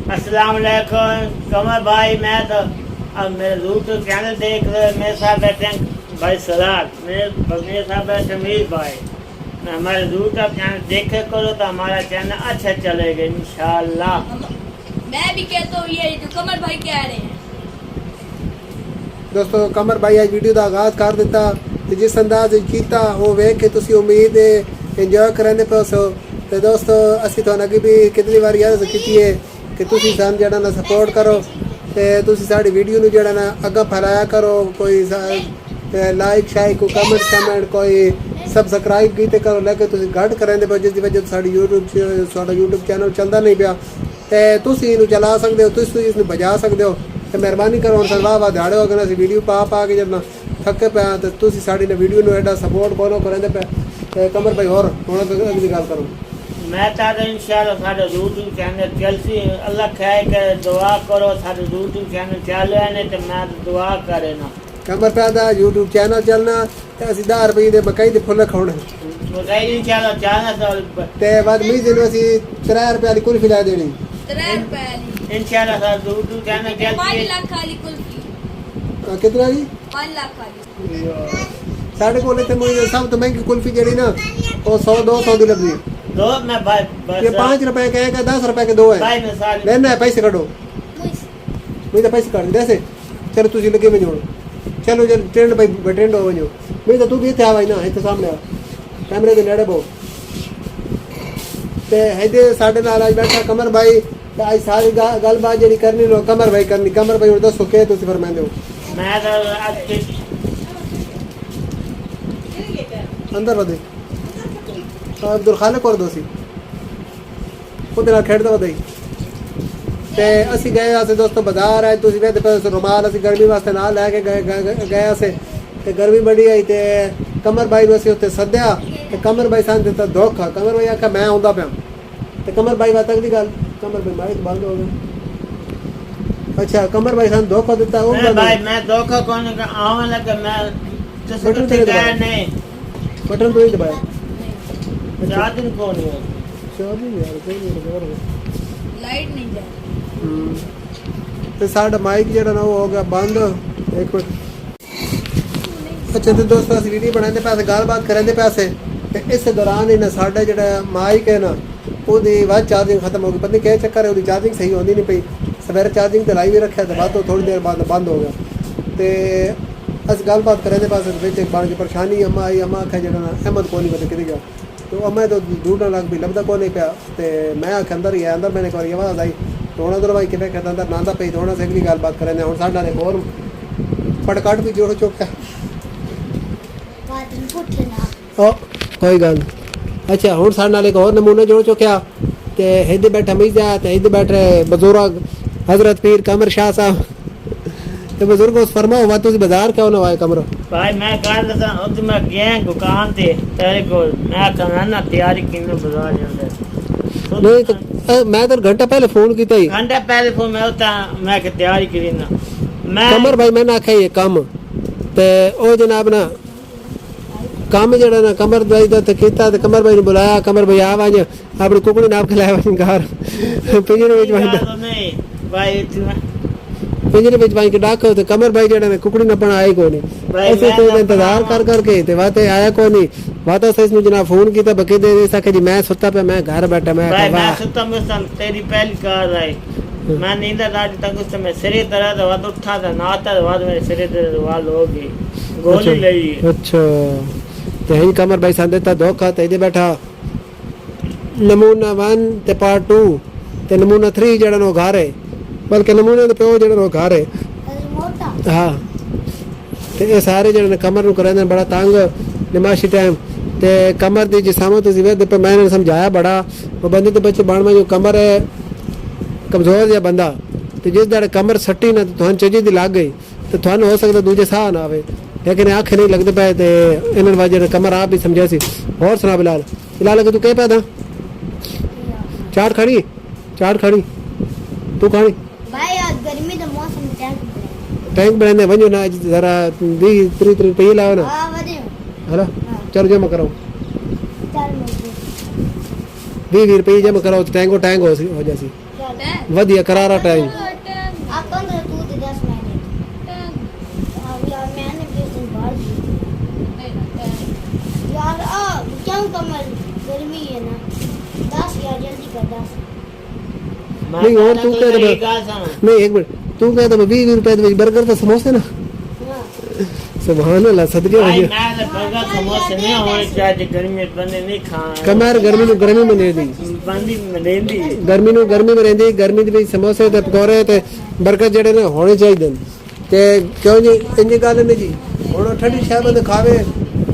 अस्सलाम वालेकुम कमर भाई। मैं तो अब मेरे यूट्यूब चैनल देख रहे, मेरे साथ बैठे हैं भाई सलाद, मेरे साथ बैठे मीर भाई। हमारे यूट्यूब चैनल देखे करो तो हमारा चैनल अच्छा चलेगा इंशाल्लाह। मैं भी कहता हूँ ये जो कमर भाई कह रहे हैं। दोस्तों कमर भाई आज वीडियो का आगाज कर दिता ते जिस अंदाज कीता वो वेख के तुसी उम्मीद इंजॉय करने पे सो। ते दोस्तों असि तो अगे भी कितनी बार याद की है कि तुसी सान जड़ा ना सपोर्ट करो ते तुसी साडी वीडियो नु जड़ा ना अगा फैलाया करो। कोई लाइक शाइक को कमेंट कोई सब्सक्राइब कीते करो, लेकिन तुसी घट करने पे जिस वजह साडी यूट्यूब चैनल चलदा नहीं पिया ते तुसी इनु चला सकदे हो, तुसी इसनु बजा सकदे हो। ते मेहरबानी करो हुण वाह वाह दिहाड़े हो गए असीं वीडियो पा के जब थके पे ते तुसी साडी ने वीडियो नु एडा सपोर्ट कोनो करंदे पे। ते कमर भाई और हुण अगली गल करो। मैं तो इंशाल्लाह साडा यूट्यूब चैनल चलसी, अल्लाह खैर करे, दुआ करो साडा यूट्यूब चैनल चल रहा है ते मैं दुआ करे ना कमर पैदा यूट्यूब चैनल चलना ते असि 10 रुपए दे मकई दे फुल खाने मकई इंशाल्लाह चैनल ते बाद मी दिन असि 3 रुपए वाली कुल्फी ला देनी 3 रुपए वाली इंशाल्लाह साडा यूट्यूब चैनल 5 लाख वाली कुल्फी। कितना जी 5 लाख वाली साढ़े को लेते मुझे सब तो महंगी कुल्फी जड़ी ना वो 100-200 दी लगी। दो मैं भाई बस ये 5 रुपए के है 10 रुपए के दो है भाई मैं सारी लेना है पैसे कटो मुझे तो पैसे काट जैसे चलो तुझे लगे में जोड़ चलो जल ट्रेंड भाई ट्रेंड हो वजो मुझे तो तू भी थे आ भाई ना इतने सामने आ कैमरे के नेड़े बो ते हेदे साडे नाल आज बैठा कमर भाई ते आज सारी गलबात जेडी करनी लो कमर भाई करनी। कमर भाई दसो के तुसी फरमांदे हो। मैं तो आज अंदर वधे अब्दुल खालिक और दोसी ਉਹਦੇ ਨਾਲ ਖੇਡਦਾ ਵਦਾਈ ਤੇ ਅਸੀਂ ਗਏ ਆਸੇ ਦੋਸਤੋ ਬਾਜ਼ਾਰ ਆਏ ਤੁਸੀਂ ਵੇਖਦੇ ਪਏ ਰੁਮਾਲ ਅਸੀਂ ਗਰਮੀ ਵਾਸਤੇ ਨਾਲ ਲੈ ਕੇ ਗਏ ਆਸੇ ਤੇ ਗਰਮੀ ਬੜੀ ਆਈ ਤੇ ਕਮਰ ਬਾਈ ਨੂੰ ਅਸੀਂ ਉੱਤੇ ਸੱਦਿਆ ਤੇ ਕਮਰ ਬਾਈ ਸਾਨੂੰ ਦਿੱਤਾ ਧੋਖਾ। ਕਮਰ ਬਾਈ ਆਖਿਆ ਮੈਂ ਆਉਂਦਾ ਪਿਆ ਤੇ ਕਮਰ ਬਾਈ ਬਾਤ ਤੱਕ ਦੀ ਗੱਲ ਕਮਰ ਬਾਈ ਮਾਈਕ ਬੰਦ ਹੋ ਗਿਆ। ਅੱਛਾ ਕਮਰ ਬਾਈ ਸਾਨੂੰ ਧੋਖਾ ਦਿੱਤਾ ਉਹ भाई मैं धोखा कौन का आवन लगा मैं तो बटन सब तेरे तैयार दबाया। नहीं बटन तो ही दबाया चार दिन कौन है शादी यार कोई नहीं खबर लाइट नहीं जा रही। ਤੇ ਸਾਡਾ ਮਾਈਕ ਜਿਹੜਾ ਨਾ ਉਹ ਹੋ ਗਿਆ ਬੰਦ। ਇੱਕ ਮਿੰਟ ਅੱਛਾ ਤੇ ਦੋਸਤੋ ਅਸੀਂ ਵੀਡੀਓ ਬਣਾਉਂਦੇ ਪੈਸੇ ਗੱਲਬਾਤ ਕਰਦੇ ਪੈਸੇ ਤੇ ਇਸ ਦੌਰਾਨ ਇਹਨਾਂ ਸਾਡਾ ਜਿਹੜਾ ਮਾਈਕ ਹੈ ਨਾ ਉਹਦੀ ਬਾਅਦ ਚਾਰਜਿੰਗ ਖਤਮ ਹੋ ਗਈ। ਪਤਾ ਨਹੀਂ ਕਿਹ ਚੱਕਰ ਹੈ ਉਹਦੀ ਚਾਰਜਿੰਗ ਸਹੀ ਹੁੰਦੀ ਨਹੀਂ ਪਈ। ਸਵੇਰੇ ਚਾਰਜਿੰਗ ਤੇ ਲਾਈ ਵੀ ਰੱਖਿਆ ਤੇ ਬਾਅਦ ਤੋਂ ਥੋੜੀ ਦੇਰ ਬਾਅਦ ਬੰਦ ਹੋ ਗਿਆ ਤੇ ਅਸੀਂ ਗੱਲਬਾਤ ਕਰਦੇ ਪਾਸੇ ਵਿੱਚ ਇੱਕ ਬਣ ਕੇ ਪਰੇਸ਼ਾਨੀ ਅਮਾ ਆਈ। ਅਮਾ ਆਖਿਆ ਜਿਹੜਾ ਨਾ ਅਹਿਮਦ ਕੋਲ ਨਹੀਂ ਪਤਾ ਕਿਤੇ ਗਿਆ तो अम्मा तो ढूंढने लग भी लभदा को नहीं पाया तो मैं आख अंदर ही अंदर मैंने एक बार आवाज़ आई तो उन्होंने उधर भाई कितने कहता अंदर नांदा पई तो उन्होंने से अगली गल बात करें हूँ साढ़ा एक और पटकट भी जोड़ चुका कोई गल। अच्छा हूँ साढ़े नाल एक और नमूना जोड़ चुकिया तो इधर बैठा मीजा तो इधर बैठे बुजुर्ग हजरत पीर कमर शाह साहब तो बुजुर्ग उस फरमाओ वहाँ तुझे बाजार क्यों ना आए कमरो भाई मैं कल तो मैं गया दुकान ते तेरे को मैं कहना ना तैयारी किने बाजार जांदे नहीं तो मैं तो घंटा पहले फोन किया ही घंटा पहले फोन मैं उता मैं के तैयारी करी ना मैं कमर भाई मैंने आख्या ये काम ते ओ जनाब ना काम जड़ा ना कमर भाई दा ते कीता ते कमर भाई ने बुलाया कमर भाई आ वज अपनी कुकड़ी नाप के लाया वज घर पिंजरे विच वज नहीं भाई पिंजरे विच वज के डाको ते कमर भाई जड़ा ने कुकड़ी नपण आए को नहीं ऐसे तो इंतजार कर के ते वाते आया को नहीं वाता से इसने जना फोन कीता बके दे सके जी मैं सुता पे मैं घर बैठा मैं भाई मैं सुता मुसन तेरी पहली कार आई मैं नींद रात तक उस समय सिरे दर्द वाद उठा था नाता वाद मेरे सिरे दर्द वाल हो गई गोली लई। अच्छा ते ही कमर भाई सान देता धोखा ते इधर बैठा नमूना 1 ते पार्ट 2 ते नमूना 3 जड़ा नो घर है बल्कि नमूने तो प्यो जड़ा नो घर है हाँ ते ये सारे जड़े कमर नु करे बड़ा तंग नमाशी टाइम ते कमर दी जिसामत जिवेद पे मैंने समझाया बड़ा वो बंदे तो बच्चे बाण में जो कमर है कमजोर या बंदा तो जिस दाड़े कमर सट्टी ना तो चीज़ दी लग गई तो थानू हो सकता दूजे साह ना आवे लेकिन आँख नहीं लगते पे तो इन वजह कमर आप भी समझा सी। और सुना बिलाल बिलाल तू कह पैदा चाट खानी तू खानी भाई आज गर्मी का मौसम टैंक बनाने वजो ना जरा 20-30 रुपये लाओ ना हेलो चलो जमा कराओ 20 रुपये जमा कराओ टैंक हो जासी ਵਧੀਆ ਕਰਾਰਾ ਟੈਂਕ आप 15 तू दे 10 मैंने अब यार मैंने किस दिन बाहर यार क्यों कमल गर्मी है ना 10 यार जल्दी कर 10 नहीं, और तू कह रहा है- एक गाल सुन। नहीं एक मिनट तू कहता 20 रुपए ਦੇ ਵਿੱਚ 버ਗਰ ਤੇ ਸਮੋਸੇ ਨਾ ਸੁਭਾਨ ਅੱਲਾਹ ਸਦਕੇ भाई ਹੋ मैं तो बर्गर समोसे नहीं होने चाहिए गर्मी में बंदे नहीं खाना ਕਮਰ ਗਰਮੀ ਨੂੰ ਗਰਮੀ ਮਨੇ ਦੀ बंदी मलेंदी ਗਰਮੀ ਨੂੰ ਗਰਮੀ में ਰਹਿੰਦੀ ਗਰਮੀ ਦੇ ਵਿੱਚ ਸਮੋਸੇ ਤੇ ਪਕੌੜੇ ਤੇ 버ਗਰ ਜਿਹੜੇ ਨੇ ਹੋਣੇ ਚਾਹੀਦੇ ਨੇ ਤੇ ਕਿਉਂ ਜੀ ਇੰਨੀ ਗੱਲ ਨਹੀਂ ਜੀ ਹੁਣ ਠੰਡੀ ਸ਼ਾਹ ਬੰਦ ਖਾਵੇ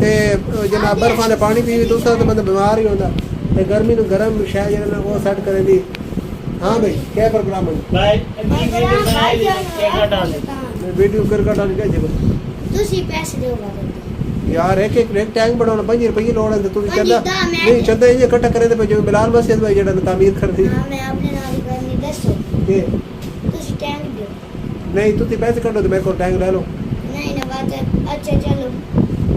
ਤੇ ਜਨਾਬ ਬਰਫਾਂ ਦੇ ਪਾਣੀ ਪੀਵੇ ਦੂਸਰਾ ਤਾਂ ਬੰਦਾ ਬਿਮਾਰ ਹੀ ਹੁੰਦਾ ਤੇ ਗਰਮੀ ਨੂੰ ਗਰਮ ਸ਼ਾਹ ਜਿਹੜਾ ਨਾ ਉਹ ਸੈੱਟ ਕਰਨ ਦੀ हाँ भाई क्या प्रोग्राम है भाई अपनी वीडियो बनाई ली क्या डाले वीडियो कर डाल के जब ਤੁਸੀਂ ਪੈਸੇ ਦਿਓ यार एक टैंक बनाना 5 रुपए लोड़ है तू पंजी चंदा दा मैं- नहीं चंदा ये इकट्ठा करे ते जो बिलाल मस्जिद भाई जेड़ा तामीर कर दी ਹਾਂ ਮੈਂ ਆਪਣੇ ਨਾਲ ਹੀ ਕਰਨੀ ਦੱਸੋ ये ਤੁਸੀਂ ਟੈਂਕ ਦਿਓ नहीं तू ती पैसे कटो तो मेरे को टैंक ले लो नहीं ना बात अच्छा चलो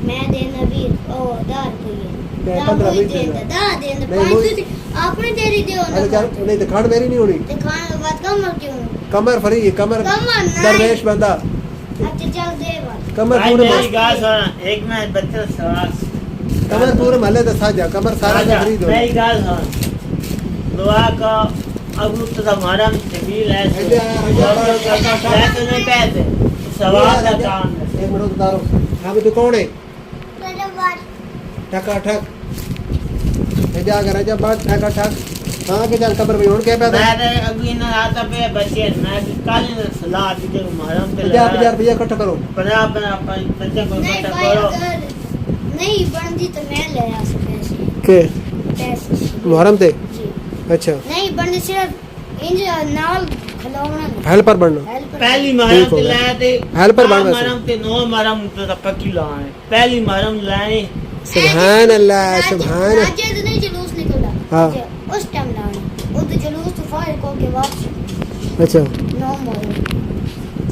मैं देना 20 ओ 10 रुपये क्या, 15 20 देना? दा देना नहीं, 5 वो- ਤੁਸੀਂ ਆਪਣੇ ਤੇਰੀ ਦਿਓ अरे ना चल नहीं तो खाड़ मेरी नहीं होनी ਤੇ ਖਾਣ ਤੋਂ ਬਾਅਦ ਕਮਰ ਕਿਉਂ कमर फ्री है कमर कमर नहीं। दरवेश बंदा अच्छा चल दे बात कमर भाई पूरे मेरी गाल सुन एक मिनट बच्चे सवाल कमर पूरे महल्ले दा साजा कमर सारा का खरीद हो मेरी गाल सुन दुआ का अब तो हमारा तबील है पैसे नहीं पैसे सवाल का काम है एक मिनट उतारो हां भी तू कौन है चलो बात ठका ठक ए जा कर जा बात ठका ठक हां के चल कमर भाई और क्या पैदा मैं अभी ना आता पे बच्चे मैं कल सलाह दी जो मुहर्रम पे 50 रुपया इकट्ठा करो बना बच्चे को नहीं इकट्ठा भाई करो अगर नहीं बनती तो मैं ले आ सकते के पैसे मुहर्रम ते जी अच्छा नहीं बनती सिर्फ इंज नाल खिलौना हेल्पर बनना हेल्प पहली ठीक मुहर्रम हो पे गया। लाए थे हेल्पर बन वैसे। मुहर्रम पे 9 मुहर्रम तो पक्की लाए पहली मुहर्रम लाए सुभान अल्लाह सुभान आज तो नहीं जुलूस निकला हाँ। उस टाइम लाना वो तो जुलूस तो फायर को के वापस अच्छा नौ मोर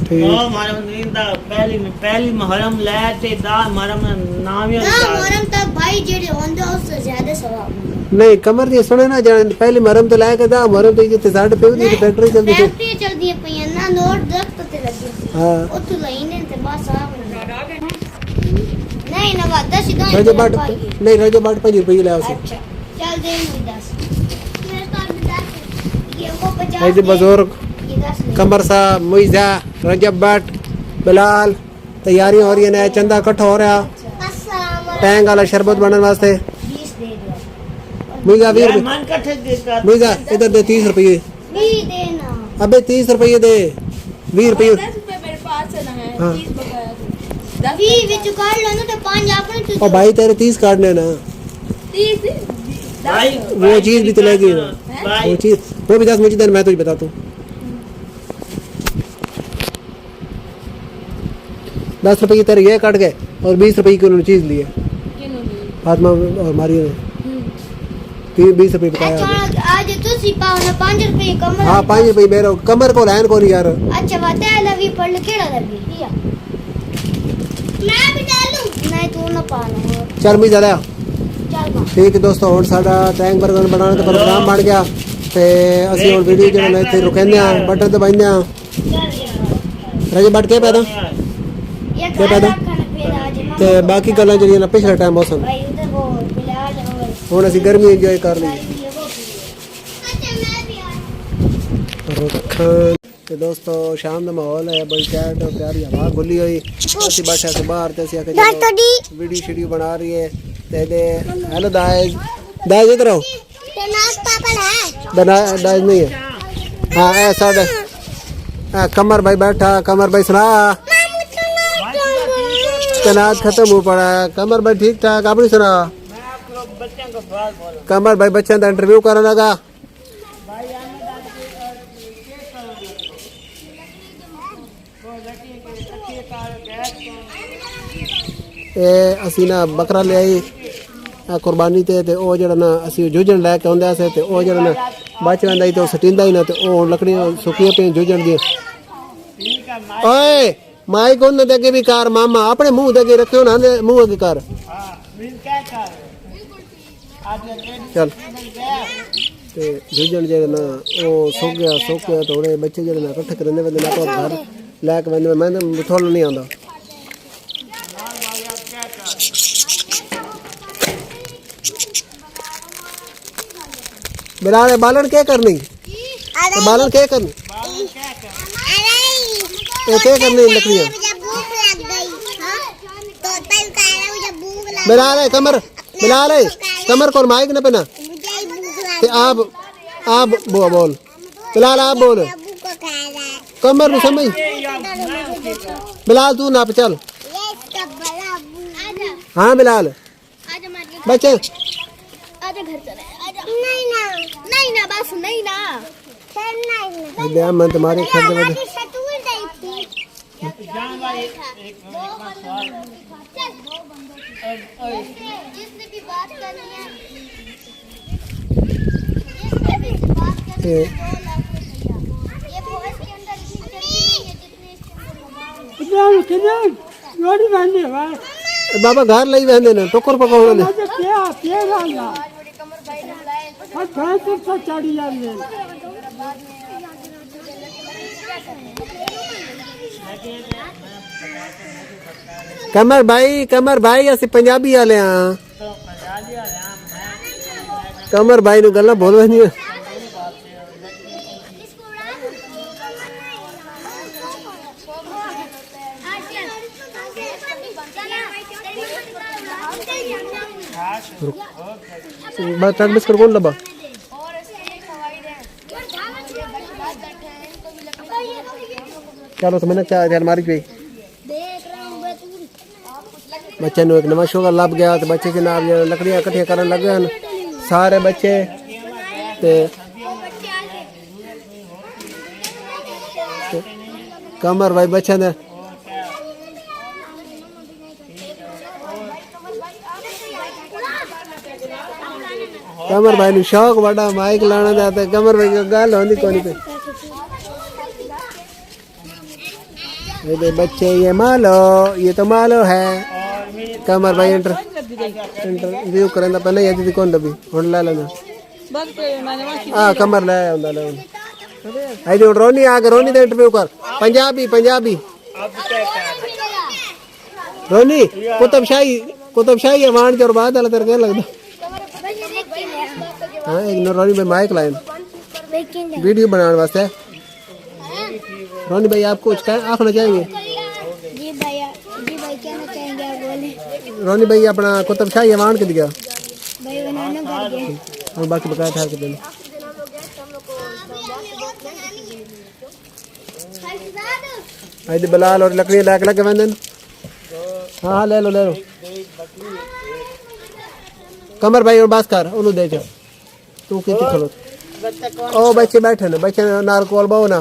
ठीक 9 मुहर्रम नहीं था पहली मुहर्रम लाए थे दा मुहर्रम नाम ही ना मोरम तक भाई जेडे होंदे उससे ज्यादा सवाब नहीं कमर दी सुने ना जान पहली मरम तो लाया था मरम तो जिते साड पे दी फैक्ट्री चलदी थी फैक्ट्री चलदी है पईया ना नोट दरख्त ते लगी हां उतो लईने ते बस आ नहीं ना बात 10 गाय रजो बाट नहीं रजो बाट 5 रुपए ले आओ अच्छा चल दे मुझे 10 मेरे तो अभी 10 ये को 50 है जो बुजुर्ग ये 10 ले कमर सा मुइजा रजब भट्ट बिलाल तैयारियां हो रही है चंदा इकट्ठा हो रहा अस्सलाम टैंक वाला शरबत बनने वास्ते 20 दे दो मुइजा 20 यार रुपए मन कट्ठे देता मुइजा इधर दे 30 रुपए 20 देना अबे 30 रुपए दे 20 रुपए 10 रुपए मेरे पास है ना है हाँ। 30 बकाया थे। 10 20 विच काट लो ना तो 5 आपने ओ तो भाई तेरे 30 काटने ना 30 भाई वो चीज भी तो लेगी भाई वो चीज वो भी 10 मुझे दे मैं तुझे बताता हूँ 10 रुपए तेरे ये काट गए और 20 रुपए की उन्होंने चीज ली है फातिमा और मारिया ने 20 रुपए बताया अच्छा आज तो सिपाओ ना 5 रुपए कमर हाँ 5 रुपए मेरे कमर को लाइन को नहीं यार अच्छा बता लवी पढ़ केड़ा लगी लिया मैं भी डालूं नहीं तू ना पाना चल मैं ज्यादा चल बा ठीक है दोस्तों ਹੁਣ ਸਾਡਾ ਟੈਂਕ ਬਰਗਰ ਬਣਾਉਣ ਦਾ ਪ੍ਰੋਗਰਾਮ ਬਣ ਗਿਆ ਤੇ ਅਸੀਂ ਹੁਣ ਵੀਡੀਓ ਜਿਹੜਾ ਨੇ ਇੱਥੇ ਰੁਕਦੇ ਆ ਬਟਨ ਦਬਾਉਂਦੇ ਆ ਰਜੇ ਬਟ ਕੇ ਪੈਦਾ ये क्या खाना पैदा? खाना पेड़ा आज ਤੇ ਬਾਕੀ ਗੱਲਾਂ ਜਿਹੜੀਆਂ ਨਾ ਪਿਛਲੇ ਟਾਈਮ ਮੌਸਮ भाई उधर वो बिलाल और ਹੁਣ ਅਸੀਂ ਗਰਮੀ ਇੰਜੋਏ ਕਰ ਲਈ अच्छा मैं भी आया ਰੱਖਾਂ ਤੇ ਦੋਸਤੋ ਸ਼ਾਮ ਦਾ ਮਾਹੌਲ ਹੈ ਬੜੀ ਕੈਟ ਪਿਆਰੀ ਹਵਾ ਗੁੱਲੀ ਹੋਈ ਅਸੀਂ ਬੈਠੇ ਸੀ ਬਾਹਰ ਤੇ ਅਸੀਂ ਆਖਿਆ ਚਲੋ ਵੀਡੀਓ ਸ਼ੀਡੀਓ ਬਣਾ ਰਹੀ ਹੈ ਤੇ ਦੇ ਹੈਲੋ ਦਾਇਜ਼ ਦਾਇਜ਼ ਇਧਰ ਆਓ तेनास पापा है बना दाइज नहीं है हाँ ऐसा कमर भाई बैठा कमर भाई सुना तनाज खत्म हो पड़ा है कमर भाई ठीक ठाक आपने सुना मैं आपको बच्चों को सवाल बोला कमर भाई बच्चों का इंटरव्यू करने लगा भाई आने का के करोगे को लड़की के अच्छे कार गैस ये असी ना बकरा ले आई कुर्बानी ते ओ जड़ा ना असी जूझण लैके आंदा से ते ओ जड़ा ना बच वंदा ते सटिंदा ही ना ते ओ लकड़ियां सुकियां पे जूझण दी ठीक है ओए माइक उन दे अगे भी कार मामा अपने मुंह दे अगे रखियो ना मुंह अगे कर हां मिल क्या कर आज लेडी चल गया ਤੇ ਦੂਜਣ ਜਿਹੜੇ ਨਾ ਉਹ ਸੁੱਕ ਗਿਆ ਥੋੜੇ ਬੱਚੇ ਜਿਹੜੇ ਨਾ ਇਕੱਠੇ ਕਰਨੇ ਬੰਦੇ ਨਾ ਤੋਂ ਘਰ ਲੈ ਕੇ ਬੰਦੇ ਮੈਂ ਥੋੜਾ ਨਹੀਂ ਆਉਂਦਾ बिलाल बालन क्या करनी बालन क्या करनी ये क्या करनी लकड़ियाँ बिलाल कमर को माइक न पहना आप बोल बिलाल आप बोल कमर में समझ बिलाल तू नाप चल हाँ बिलाल बच्चे आजा घर चले आजा नहीं ना बस नहीं ना बेटा मैं तुम्हारे घर में जिसने भी बात करनी है ये फौज के अंदर इतनी चर्बी नहीं है जितनी इसके अंदर बाबा घर लाई बहने ने टोकर पकाओ ने कमर भाई असि पंजाबी वाले हां कमर भाई नु गल्ला बोल वनी बस तक बिस्कुट कौन लबा चलो तो मैंने क्या अलमारी पे बच्चे ने एक नवा शोगा लग गया तो बच्चे के नाल लकड़ियां इकट्ठियां करन लग गए सारे बच्चे ते कमर भाई बच्चे ने कमर भाई नु शौक बड़ा माइक लाना जाता है कमर भाई गाल होनी कोनी पे ये बच्चे ये तो मालो है कमर भाई इंटरव्यू करना पहले ये दीदी कौन दबी हुन ले लेना हां कमर ले आंदा ले आई जो रोनी आ के रोनी दे इंटरव्यू कर पंजाबी रोनी कुतुब शाही वाण जोर बाद वाला तेरे क्या लगदा हां एक रोनी में माइक लाइन वीडियो बनाने वास्ते रोनी भाई आप कुछ आखना चाहेंगे जी भाई कहना चाहेंगे आप बोले रोनी भाई अपना कुतुब शाही वाण के दिया भाई बनाना कर गए और बाकी बकाया था के देना आई दे बिलाल और लकड़ी लगे वंदन हां ले लो कमर भाई और बास कर ओनु दे जा तू किती खलो ओ बच्चे बैठे ने नार कोल बाओ ना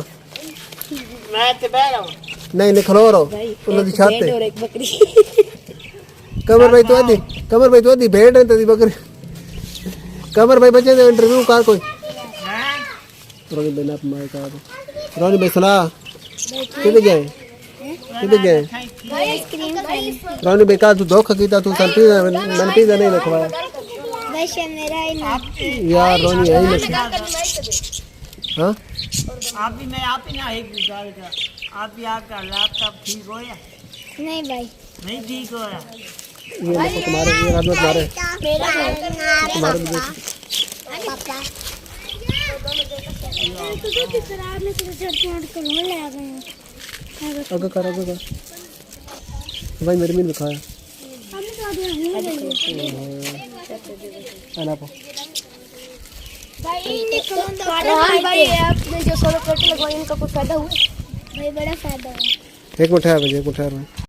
मैं ते बैठा हूं नहीं खलो रो ओनु दी छत पे कमर भाई तो आधी भेड़ है तेरी बकरी कमर भाई बच्चे ने इंटरव्यू कर कोई रोनी भाई ना मार का रोनी भाई सुना किधर गए आइसक्रीम खाई रोनी भाई का तू धोखा कीता तू सन पिज़्ज़ा नहीं रखवाया वैसे मेरा ही ना यार रोनी है ही नहीं हां आप ही ना एक गाल का आप ही आपका लैपटॉप ठीक हो या नहीं भाई नहीं ठीक हो या ये देखो तुम्हारे ये हाथ में तुम्हारे मेरा तुम्हारे भी पापा तो किस तरह में से चढ़ कर ले आ गए आगे कर भाई मेरे में दिखाया हमने तो आगे नहीं आना पो भाई आपने जो सोलर प्लेट लगवाई इनका कोई फायदा हुआ भाई बड़ा फायदा हुआ एक मिनट है